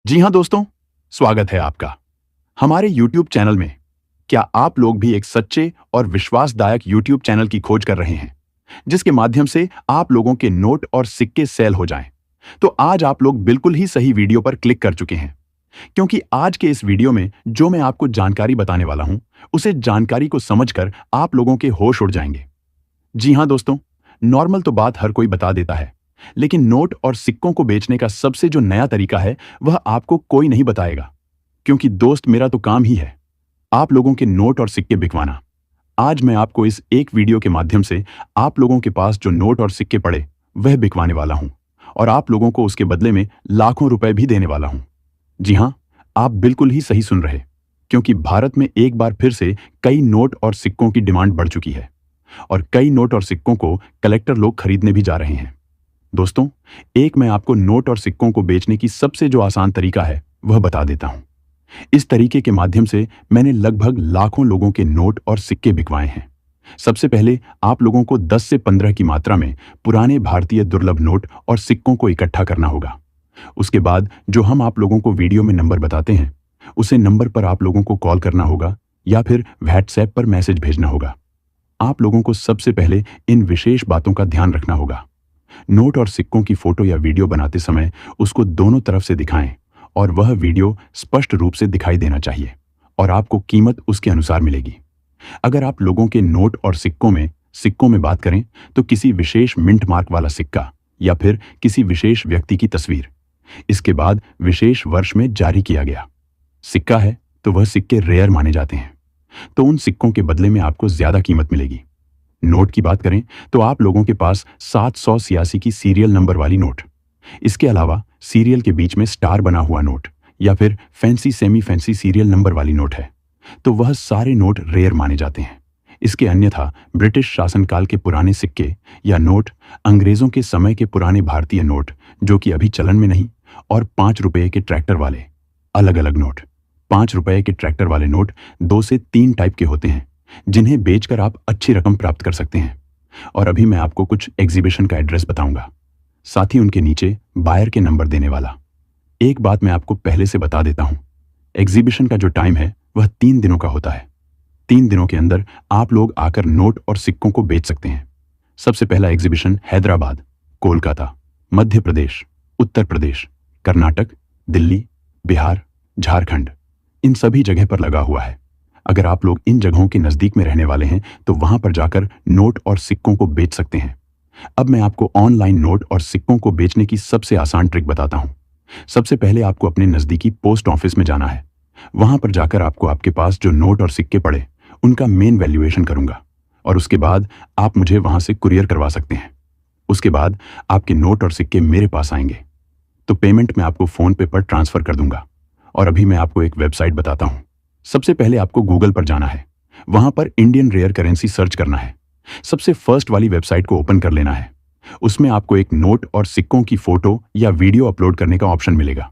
जी हाँ दोस्तों, स्वागत है आपका हमारे YouTube चैनल में। क्या आप लोग भी एक सच्चे और विश्वासदायक YouTube चैनल की खोज कर रहे हैं, जिसके माध्यम से आप लोगों के नोट और सिक्के सेल हो जाएं? तो आज आप लोग बिल्कुल ही सही वीडियो पर क्लिक कर चुके हैं, क्योंकि आज के इस वीडियो में जो मैं आपको जानकारी बताने वाला हूं, उसे जानकारी को समझकर आप लोगों के होश उड़ जाएंगे। जी हाँ दोस्तों, नॉर्मल तो बात हर कोई बता देता है, लेकिन नोट और सिक्कों को बेचने का सबसे जो नया तरीका है वह आपको कोई नहीं बताएगा, क्योंकि दोस्त मेरा तो काम ही है आप लोगों के नोट और सिक्के बिकवाना। आज मैं आपको इस एक वीडियो के माध्यम से आप लोगों के पास जो नोट और सिक्के पड़े वह बिकवाने वाला हूं, और आप लोगों को उसके बदले में लाखों रुपए भी देने वाला हूं। जी हाँ, आप बिल्कुल ही सही सुन रहे, क्योंकि भारत में एक बार फिर से कई नोट और सिक्कों की डिमांड बढ़ चुकी है, और कई नोट और सिक्कों को कलेक्टर लोग खरीदने भी जा रहे हैं। दोस्तों, एक मैं आपको नोट और सिक्कों को बेचने की सबसे जो आसान तरीका है वह बता देता हूं। इस तरीके के माध्यम से मैंने लगभग लाखों लोगों के नोट और सिक्के बिकवाए हैं। सबसे पहले आप लोगों को 10 से 15 की मात्रा में पुराने भारतीय दुर्लभ नोट और सिक्कों को इकट्ठा करना होगा। उसके बाद जो हम आप लोगों को वीडियो में नंबर बताते हैं, उसे नंबर पर आप लोगों को कॉल करना होगा या फिर व्हाट्सएप पर मैसेज भेजना होगा। आप लोगों को सबसे पहले इन विशेष बातों का ध्यान रखना होगा। नोट और सिक्कों की फोटो या वीडियो बनाते समय उसको दोनों तरफ से दिखाएं, और वह वीडियो स्पष्ट रूप से दिखाई देना चाहिए, और आपको कीमत उसके अनुसार मिलेगी। अगर आप लोगों के नोट और सिक्कों में बात करें तो किसी विशेष मिंट मार्क वाला सिक्का या फिर किसी विशेष व्यक्ति की तस्वीर, इसके बाद विशेष वर्ष में जारी किया गया सिक्का है, तो वह सिक्के रेयर माने जाते हैं, तो उन सिक्कों के बदले में आपको ज्यादा कीमत मिलेगी। नोट की बात करें तो आप लोगों के पास 786 की सीरियल नंबर वाली नोट, इसके अलावा सीरियल के बीच में स्टार बना हुआ नोट या फिर fancy semi fancy serial number वाली नोट है, तो वह सारे नोट रेयर माने जाते हैं। इसके अन्यथा ब्रिटिश शासनकाल के पुराने सिक्के या नोट, अंग्रेजों के समय के पुराने भारतीय नोट जो कि अभी चलन में नहीं, और 5 रुपए के ट्रैक्टर वाले अलग अलग नोट। 5 रुपए के ट्रैक्टर वाले नोट 2 से 3 टाइप के होते हैं, जिन्हें बेचकर आप अच्छी रकम प्राप्त कर सकते हैं। और अभी मैं आपको कुछ एग्जीबिशन का एड्रेस बताऊंगा, साथ ही उनके नीचे बायर के नंबर देने वाला। एक बात मैं आपको पहले से बता देता हूं, एग्जीबिशन का जो टाइम है वह 3 दिनों का होता है। 3 दिनों के अंदर आप लोग आकर नोट और सिक्कों को बेच सकते हैं। सबसे पहला एग्जीबिशन हैदराबाद, कोलकाता, मध्य प्रदेश, उत्तर प्रदेश, कर्नाटक, दिल्ली, बिहार, झारखंड, इन सभी जगह पर लगा हुआ है। अगर आप लोग इन जगहों के नजदीक में रहने वाले हैं तो वहां पर जाकर नोट और सिक्कों को बेच सकते हैं। अब मैं आपको ऑनलाइन नोट और सिक्कों को बेचने की सबसे आसान ट्रिक बताता हूं। सबसे पहले आपको अपने नजदीकी पोस्ट ऑफिस में जाना है। वहां पर जाकर आपको आपके पास जो नोट और सिक्के पड़े उनका मेन वैल्यूएशन करूंगा, और उसके बाद आप मुझे वहां से कुरियर करवा सकते हैं। उसके बाद आपके नोट और सिक्के मेरे पास आएंगे, तो पेमेंट मैं आपको फोन पे पर ट्रांसफर कर दूंगा। और अभी मैं आपको एक वेबसाइट बताता हूं। सबसे पहले आपको गूगल पर जाना है, वहां पर इंडियन रेयर करेंसी सर्च करना है। सबसे फर्स्ट वाली वेबसाइट को ओपन कर लेना है। उसमें आपको एक नोट और सिक्कों की फोटो या वीडियो अपलोड करने का ऑप्शन मिलेगा।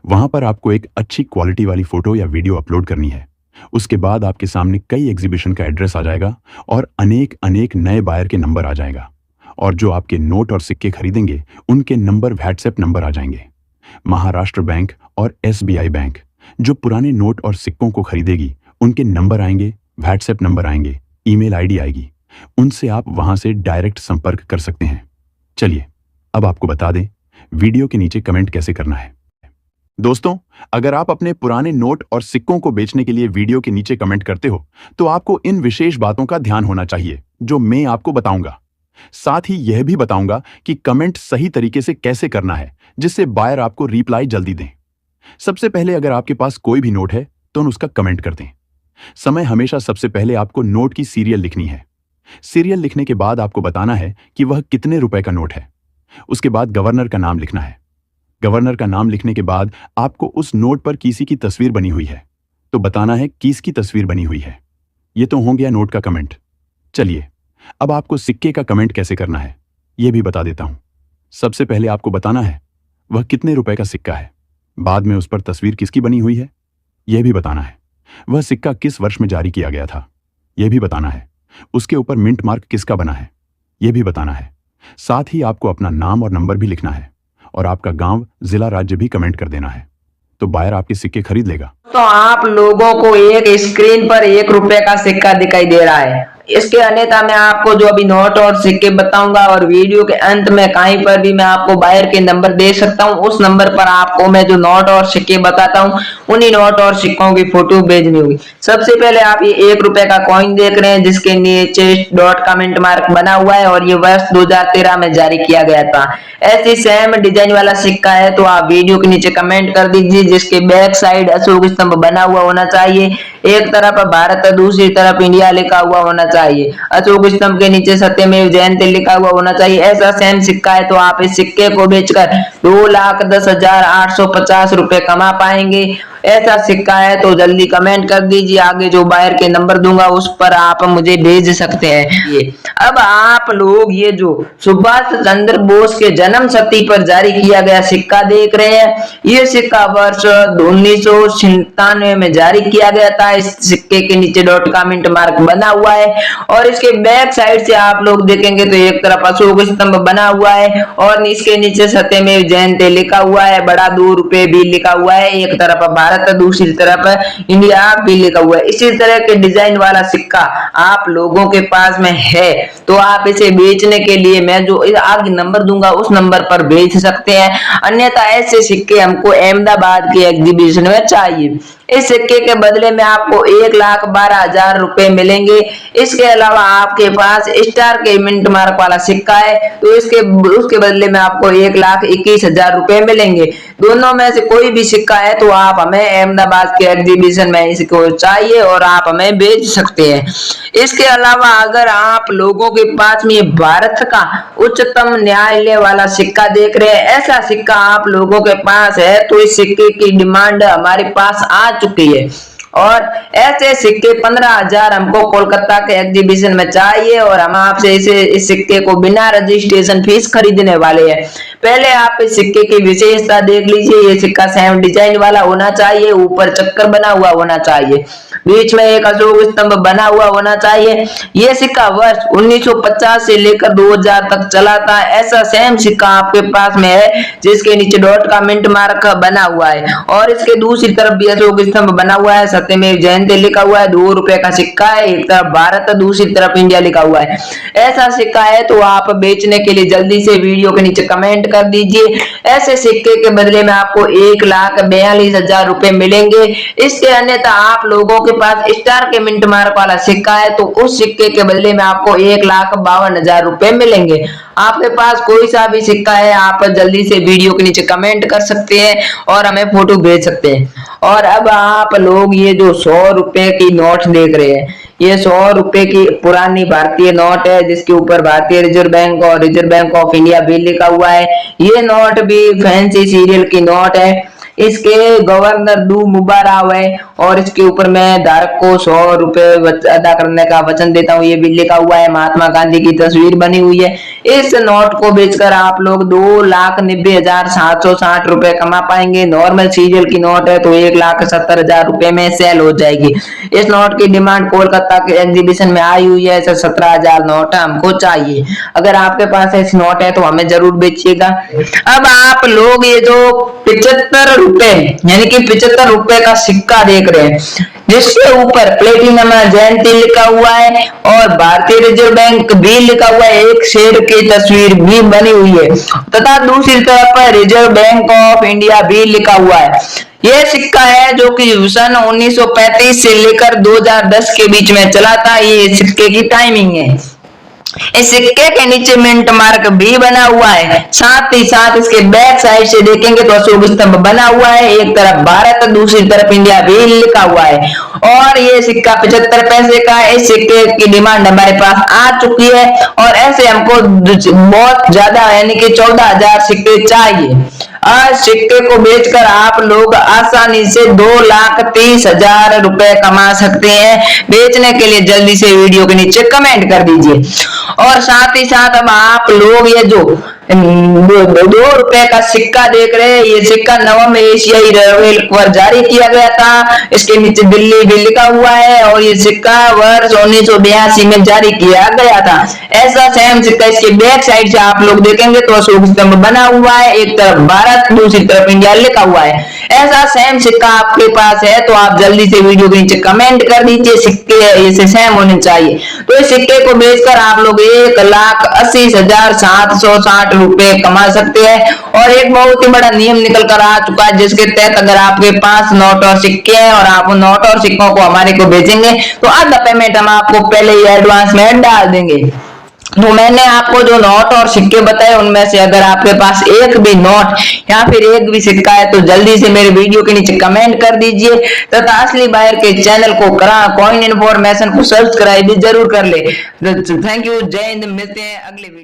वहां पर आपको एक अच्छी क्वालिटी वाली फोटो या वीडियो अपलोड करनी है। उसके बाद आपके सामने कई एग्जीबिशन का एड्रेस आ जाएगा और अनेक अनेक नए बायर के नंबर आ जाएगा, और जो आपके नोट और सिक्के खरीदेंगे उनके नंबर व्हाट्सएप नंबर आ जाएंगे। महाराष्ट्र बैंक और SBI बैंक जो पुराने नोट और सिक्कों को खरीदेगी उनके नंबर आएंगे, व्हाट्सएप नंबर आएंगे, ईमेल आईडी आएगी। उनसे आप वहां से डायरेक्ट संपर्क कर सकते हैं। चलिए अब आपको बता दें वीडियो के नीचे कमेंट कैसे करना है। दोस्तों, अगर आप अपने पुराने नोट और सिक्कों को बेचने के लिए वीडियो के नीचे कमेंट करते हो तो आपको इन विशेष बातों का ध्यान होना चाहिए जो मैं आपको बताऊंगा। साथ ही यह भी बताऊंगा कि कमेंट सही तरीके से कैसे करना है, जिससे बायर आपको रिप्लाई जल्दी दें। सबसे पहले अगर आपके पास कोई भी नोट है तो उसका कमेंट कर दें। समय हमेशा सबसे पहले आपको नोट की सीरियल लिखनी है। सीरियल लिखने के बाद आपको बताना है कि वह कितने रुपए का नोट है। उसके बाद गवर्नर का नाम लिखना है। गवर्नर का नाम लिखने के बाद आपको उस नोट पर किसी की तस्वीर बनी हुई है तो बताना है किसकी तस्वीर बनी हुई है। यह तो हो गया नोट का कमेंट। चलिए अब आपको सिक्के का कमेंट कैसे करना है यह भी बता देता हूं। सबसे पहले आपको बताना है वह कितने रुपए का सिक्का है। बाद में उस पर तस्वीर किसकी बनी हुई है यह भी बताना है। वह सिक्का किस वर्ष में जारी किया गया था यह भी बताना है। उसके ऊपर मिंट मार्क किसका बना है यह भी बताना है। साथ ही आपको अपना नाम और नंबर भी लिखना है, और आपका गांव, जिला, राज्य भी कमेंट कर देना है। तो बायर आपके सिक्के खरीद लेगा। तो आप लोगों को एक स्क्रीन पर 1 रुपए का सिक्का दिखाई दे रहा है। इसके अन्यथा मैं आपको जो अभी नोट और सिक्के बताऊंगा और वीडियो के अंत में कहीं पर भी मैं आपको बायर के नंबर दे सकता हूं। उस नंबर पर आपको मैं जो नोट और सिक्के बताता हूं उन्हीं नोट और सिक्कों की फोटो भेजनी होगी। सबसे पहले आप ये 1 रुपए का कॉइन देख रहे हैं जिसके नीचे डॉट का मिंट मार्क बना हुआ है और ये वर्ष 2013 में जारी किया गया था। ऐसी सेम डिजाइन वाला सिक्का है तो आप वीडियो के नीचे कमेंट कर दीजिए जिसके बैक साइड अशोक स्तंभ बना हुआ होना चाहिए। एक तरफ भारत और दूसरी तरफ इंडिया लिखा हुआ होना चाहिए। अशोक स्तंभ के नीचे सत्यमेव जयते लिखा हुआ होना चाहिए। ऐसा सेम सिक्का है तो आप इस सिक्के को बेचकर 2,10,850 रुपए कमा पाएंगे। ऐसा सिक्का है तो जल्दी कमेंट कर दीजिए। आगे जो बायर के नंबर दूंगा उस पर आप मुझे भेज सकते हैं। ये अब आप लोग ये जो सुभाष चंद्र बोस के जन्म शती पर जारी किया गया सिक्का देख रहे हैं। ये सिक्का वर्ष 1997 में जारी किया गया था। इस सिक्के के नीचे डॉट का मिंट मार्क बना हुआ है और इसके बैक साइड से आप लोग देखेंगे तो एक तरफ अशोक स्तंभ बना हुआ है और इसके नीचे सत्यमेव जयते लिखा हुआ है। बड़ा 2 रुपए भी लिखा हुआ है। एक तरफ भारत दूसरी तरफ इंडिया भी लिखा हुआ है। इसी तरह के डिजाइन वाला सिक्का आप लोगों के पास में है तो आप इसे बेचने के लिए मैं जो आगे नंबर दूंगा उस नंबर पर भेज सकते हैं। अन्यथा ऐसे सिक्के हमको अहमदाबाद के एग्जीबिशन में चाहिए। इस सिक्के के बदले में आपको 1,12,000 रुपए मिलेंगे। इसके अलावा आपके पास स्टार के मिंट मार्क वाला सिक्का है तो उसके बदले में आपको 1,21,000 रुपए मिलेंगे। दोनों में से कोई भी सिक्का है तो आप हमें अहमदाबाद के एग्जीबिशन में इसको चाहिए और आप हमें भेज सकते हैं। इसके अलावा अगर आप लोगों के पास में भारत का उच्चतम न्यायालय वाला सिक्का देख रहे हैं, ऐसा सिक्का आप लोगों के पास है तो इस सिक्के की डिमांड हमारे पास आ चुकी है और ऐसे सिक्के 15,000 हमको कोलकाता के एग्जीबिशन में चाहिए और हम आपसे इस सिक्के को बिना रजिस्ट्रेशन फीस खरीदने वाले हैं। पहले आप इस सिक्के की विशेषता देख लीजिए। ये सिक्का सेम डिजाइन वाला होना चाहिए, ऊपर चक्कर बना हुआ होना चाहिए, बीच में एक अशोक स्तंभ बना हुआ होना चाहिए। ये सिक्का वर्ष 1950 से लेकर 2000 तक चला था। ऐसा सेम सिक्का आपके पास में है जिसके नीचे डॉट का मिंट मार्क बना हुआ है और इसके दूसरी तरफ भी अशोक स्तंभ बना हुआ है, सत्यमेव जयते लिखा हुआ है। 2 रुपए का सिक्का है, एक तरफ भारत दूसरी तरफ इंडिया लिखा हुआ है। ऐसा सिक्का है तो आप बेचने के लिए जल्दी से वीडियो के नीचे कमेंट कर दीजिए। ऐसे सिक्के के बदले में आपको 1,42,000 रुपए मिलेंगे। इसके अन्यथा आप लोगों के पास स्टार के मिंट मार्क वाला सिक्का है तो उस सिक्के के बदले में आपको 1,52,000 रुपए मिलेंगे। आपके पास कोई सा भी सिक्का है आप जल्दी से वीडियो के नीचे कमेंट कर सकते हैं और हमें फोटो भेज सकते हैं। और अब आप लोग ये जो 100 रुपए की नोट देख रहे हैं, ये 100 रुपए की पुरानी भारतीय नोट है जिसके ऊपर भारतीय रिजर्व बैंक और रिजर्व बैंक ऑफ इंडिया भी लिखा हुआ है। ये नोट भी फैंसी सीरियल की नोट है। इसके गवर्नर दू मुबारक है और इसके ऊपर मैं धारक को 100 रुपए अदा करने का वचन देता हूँ, ये भी लिखा हुआ है। महात्मा गांधी की तस्वीर बनी हुई है। इस नोट को बेचकर आप लोग 2,90,760 रुपए कमा पाएंगे। नॉर्मल सीरियल की नोट है तो 1,70,000 रुपए में सेल हो जाएगी। इस नोट की डिमांड कोलकाता के एग्जीबिशन में आई हुई है। 17,000 नोट हमको चाहिए। अगर आपके पास ऐसी नोट है तो हमें जरूर बेचिएगा। अब आप लोग ये जो 75 रुपए यानी कि 75 रुपए का सिक्का देख रहे हैं जिसके ऊपर प्लेटिनम जयंती लिखा हुआ है और भारतीय रिजर्व बैंक भी लिखा हुआ है, एक शेर की तस्वीर भी बनी हुई है तथा दूसरी तरफ पर रिजर्व बैंक ऑफ इंडिया भी लिखा हुआ है। यह सिक्का है जो कि सन 1935 से लेकर 2010 के बीच में चला था। ये सिक्के की टाइमिंग है। इस सिक्के के नीचे मिंट मार्क भी बना हुआ है। साथ ही साथ इसके बैक साइड से देखेंगे तो अशोक स्तंभ बना हुआ है। एक तरफ भारत दूसरी तरफ इंडिया भी लिखा हुआ है और ये सिक्का 75 पैसे का है। इस सिक्के की डिमांड हमारे पास आ चुकी है और ऐसे हमको बहुत ज्यादा यानी कि 14,000 सिक्के चाहिए। आज सिक्के को बेचकर आप लोग आसानी से 2,30,000 रुपए कमा सकते हैं। बेचने के लिए जल्दी से वीडियो के नीचे कमेंट कर दीजिए और साथ ही साथ अब आप लोग ये जो ₹2 का सिक्का देख रहे हैं। ये सिक्का नवम एशियाई रेलवे पर जारी किया गया था। इसके नीचे दिल्ली भी लिखा हुआ है और ये सिक्का वर्ष 1982 में जारी किया गया था। ऐसा सेम सिक्का इसके बैक साइड से आप लोग देखेंगे तो अशोक स्तंभ बना हुआ है, एक तरफ भारत दूसरी तरफ इंडिया लिखा हुआ है। ऐसा सेम सिक्का आपके पास है तो आप जल्दी से वीडियो के नीचे कमेंट कर दीजिए सिक्के ऐसे सेम होने चाहिए। तो इस सिक्के को बेचकर आप लोग 1,80,760 रुपए कमा सकते हैं। और एक बहुत ही बड़ा नियम निकल कर आ चुका है जिसके तहत अगर आपके पास नोट और सिक्के हैं और आप उन नोट और सिक्कों को हमारे को भेजेंगे तो आधा पेमेंट हम आपको पहले ही एडवांस में डाल देंगे। तो मैंने आपको जो नोट और सिक्के बताए उनमें से अगर आपके पास एक भी नोट या फिर एक भी सिक्का है तो जल्दी से मेरे वीडियो के नीचे कमेंट कर दीजिए तथा असली बायर के चैनल को कॉइन इन्फॉर्मेशन को सब्सक्राइब भी जरूर कर ले। थैंक यू, जय हिंद, मिलते हैं अगले वीडियो।